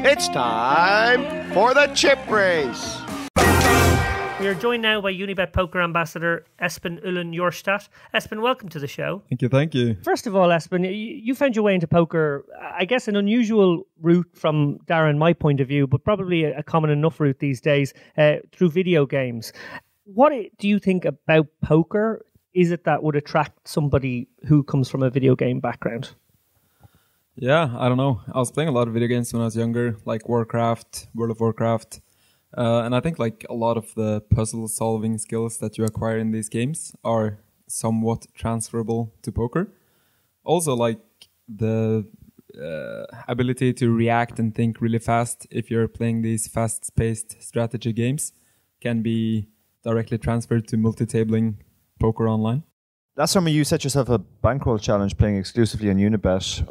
It's time for the chip race. We are joined now by Unibet Poker Ambassador Espen Uhlen Jørstad. Espen, welcome to the show. Thank you. First of all, Espen, you found your way into poker, I guess an unusual route from Darren, my point of view, but probably a common enough route these days, through video games. What do you think about poker? Is it that would attract somebody who comes from a video game background? Yeah, I don't know. I was playing a lot of video games when I was younger, like Warcraft, World of Warcraft. And I think like a lot of the puzzle solving skills that you acquire in these games are somewhat transferable to poker. Also like the ability to react and think really fast if you're playing these fast-paced strategy games can be directly transferred to multi-tabling poker online. Last summer you set yourself a bankroll challenge playing exclusively on Unibet.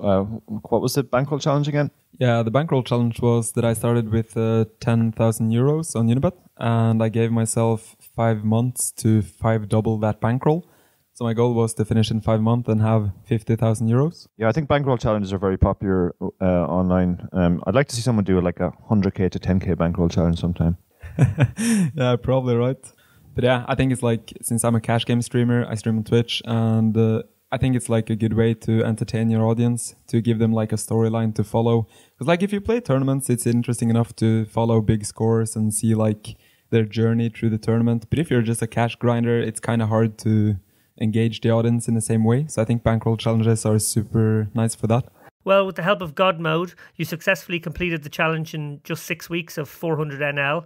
What was the bankroll challenge again? Yeah, the bankroll challenge was that I started with 10,000 euros on Unibet and I gave myself 5 months to double that bankroll. So my goal was to finish in 5 months and have 50,000 euros. Yeah, I think bankroll challenges are very popular online. I'd like to see someone do like a 100k to 10k bankroll challenge sometime. Yeah, probably right. But yeah, I think it's like, since I'm a cash game streamer, I stream on Twitch, and I think it's like a good way to entertain your audience, to give them like a storyline to follow. Because like if you play tournaments, it's interesting enough to follow big scores and see like their journey through the tournament. But if you're just a cash grinder, it's kind of hard to engage the audience in the same way. So I think bankroll challenges are super nice for that. Well, with the help of God Mode, you successfully completed the challenge in just 6 weeks of 400 NL.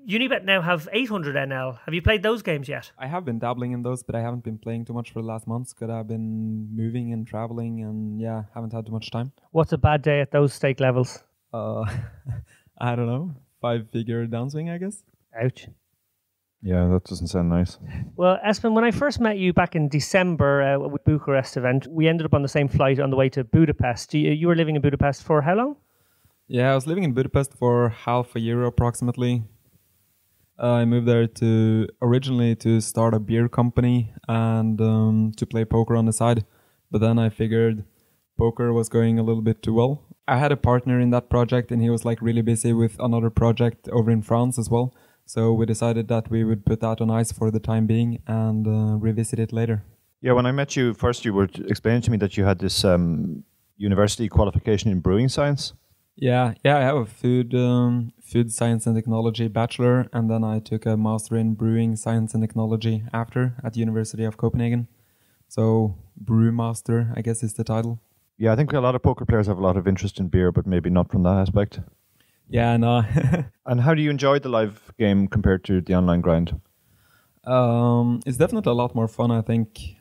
Unibet now have 800 NL. Have you played those games yet? I have been dabbling in those, but I haven't been playing too much for the last months because I've been moving and traveling and yeah, haven't had too much time. What's a bad day at those stake levels? I don't know. 5-figure downswing, I guess. Ouch. Yeah, that doesn't sound nice. Well, Espen, when I first met you back in December with Bucharest event, we ended up on the same flight on the way to Budapest. You were living in Budapest for how long? Yeah, I was living in Budapest for half a year approximately. I moved there originally to start a beer company and to play poker on the side. But then I figured poker was going a little bit too well. I had a partner in that project and he was like really busy with another project over in France as well. So we decided that we would put that on ice for the time being and revisit it later. Yeah, when I met you first, you were explaining to me that you had this university qualification in brewing science. Yeah, I have a food science and technology bachelor, and then I took a master in brewing science and technology after at the University of Copenhagen. So brewmaster, I guess, is the title. Yeah, I think a lot of poker players have a lot of interest in beer, but maybe not from that aspect. Yeah, no. And how do you enjoy the live game compared to the online grind? It's definitely a lot more fun, I think.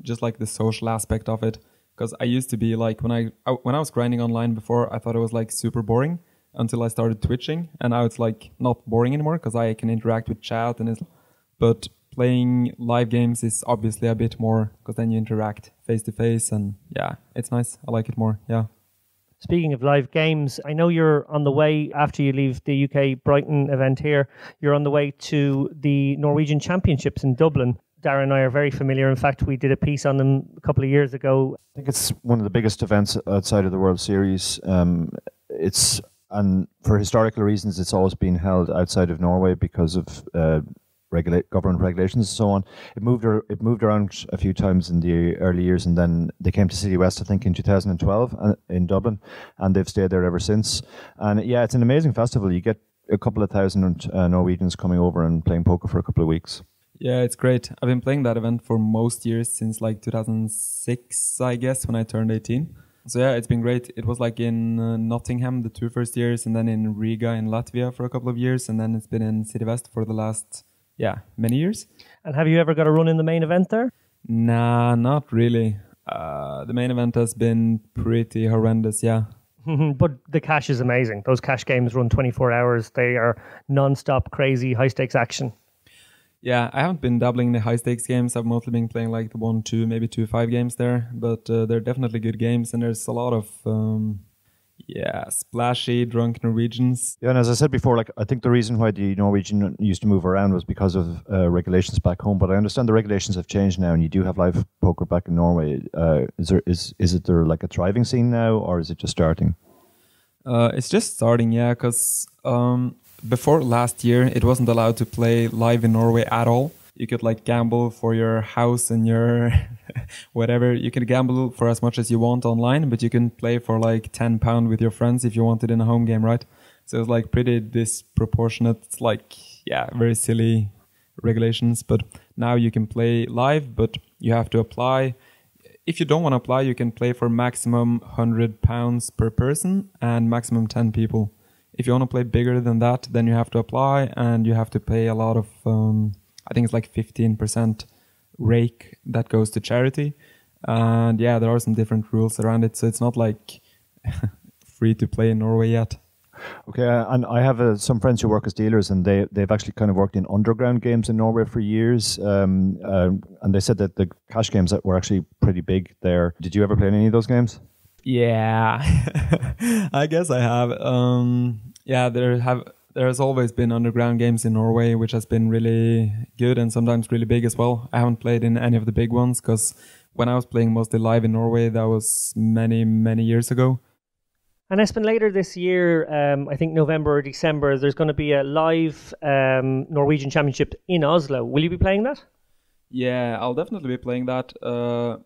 Just like the social aspect of it. Because I used to be like, when I was grinding online before, I thought it was like super boring until I started twitching. And now it's like not boring anymore because I can interact with chat. But playing live games is obviously a bit more because then you interact face to face. And yeah, it's nice. I like it more. Yeah. Speaking of live games, I know you're on the way, after you leave the UK Brighton event here, you're on the way to the Norwegian Championships in Dublin. Darren and I are very familiar. In fact, we did a piece on them a couple of years ago. I think it's one of the biggest events outside of the World Series. And for historical reasons, it's always been held outside of Norway because of government regulations and so on. It moved around a few times in the early years, and then they came to City West, I think, in 2012 in Dublin, and they've stayed there ever since. And yeah, it's an amazing festival. You get a couple of thousand Norwegians coming over and playing poker for a couple of weeks. Yeah, it's great. I've been playing that event for most years since like 2006, I guess, when I turned 18. So yeah, it's been great. It was like in Nottingham the 2 first years, and then in Riga in Latvia for a couple of years, and then it's been in City West for the last, many years. And have you ever got a run in the main event there? Nah, not really. The main event has been pretty horrendous, yeah. But the cash is amazing. Those cash games run 24 hours. They are non-stop, crazy, high-stakes action. Yeah, I haven't been dabbling in the high-stakes games. I've mostly been playing like the 1-2, maybe 2-5 games there. But they're definitely good games, and there's a lot of Yeah, splashy, drunk Norwegians. Yeah, and as I said before, like I think the reason why the Norwegian used to move around was because of regulations back home. But I understand the regulations have changed now, and you do have live poker back in Norway. Is there like a thriving scene now, or is it just starting? It's just starting, yeah, because before last year, it wasn't allowed to play live in Norway at all. You could like gamble for your house and your whatever. You can gamble for as much as you want online, but you can play for like £10 with your friends if you want it in a home game, right? So it's like pretty disproportionate. It's like, yeah, very silly regulations. But now you can play live, but you have to apply. If you don't want to apply, you can play for maximum £100 per person and maximum 10 people. If you want to play bigger than that, then you have to apply and you have to pay a lot of, I think it's like 15% rake that goes to charity. And yeah, there are some different rules around it. So it's not like free to play in Norway yet. Okay, and I have some friends who work as dealers, and they've actually kind of worked in underground games in Norway for years. And they said that the cash games that were actually pretty big there. Did you ever play any of those games? Yeah, I guess I have. Yeah, there's always been underground games in Norway, which has been really good and sometimes really big as well. I haven't played in any of the big ones because when I was playing mostly live in Norway, that was many, many years ago. And Espen, later this year, I think November or December, there's going to be a live Norwegian Championship in Oslo. Will you be playing that? Yeah, I'll definitely be playing that.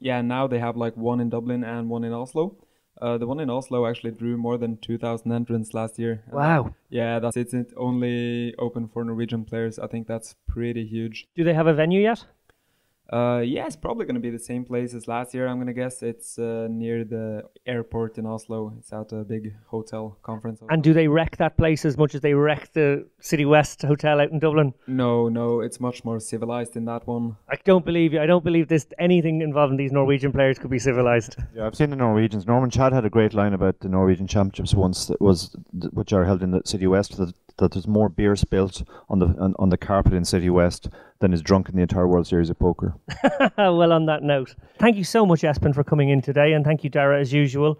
Yeah, now they have like one in Dublin and one in Oslo. The one in Oslo actually drew more than 2,000 entrants last year. Wow. Yeah, it's only open for Norwegian players. I think that's pretty huge. Do they have a venue yet? Yeah, it's probably going to be the same place as last year, I'm going to guess. It's near the airport in Oslo. It's at a big hotel conference. And do they wreck that place as much as they wreck the City West Hotel out in Dublin? No, it's much more civilized in that one. I don't believe you. I don't believe anything involving these Norwegian players could be civilized. Yeah, I've seen the Norwegians. Norman Chad had a great line about the Norwegian Championships once, which are held in the City West, that there's more beer spilt on the carpet in City West than is drunk in the entire World Series of Poker. Well, on that note, thank you so much, Espen, for coming in today, and thank you, Dara, as usual.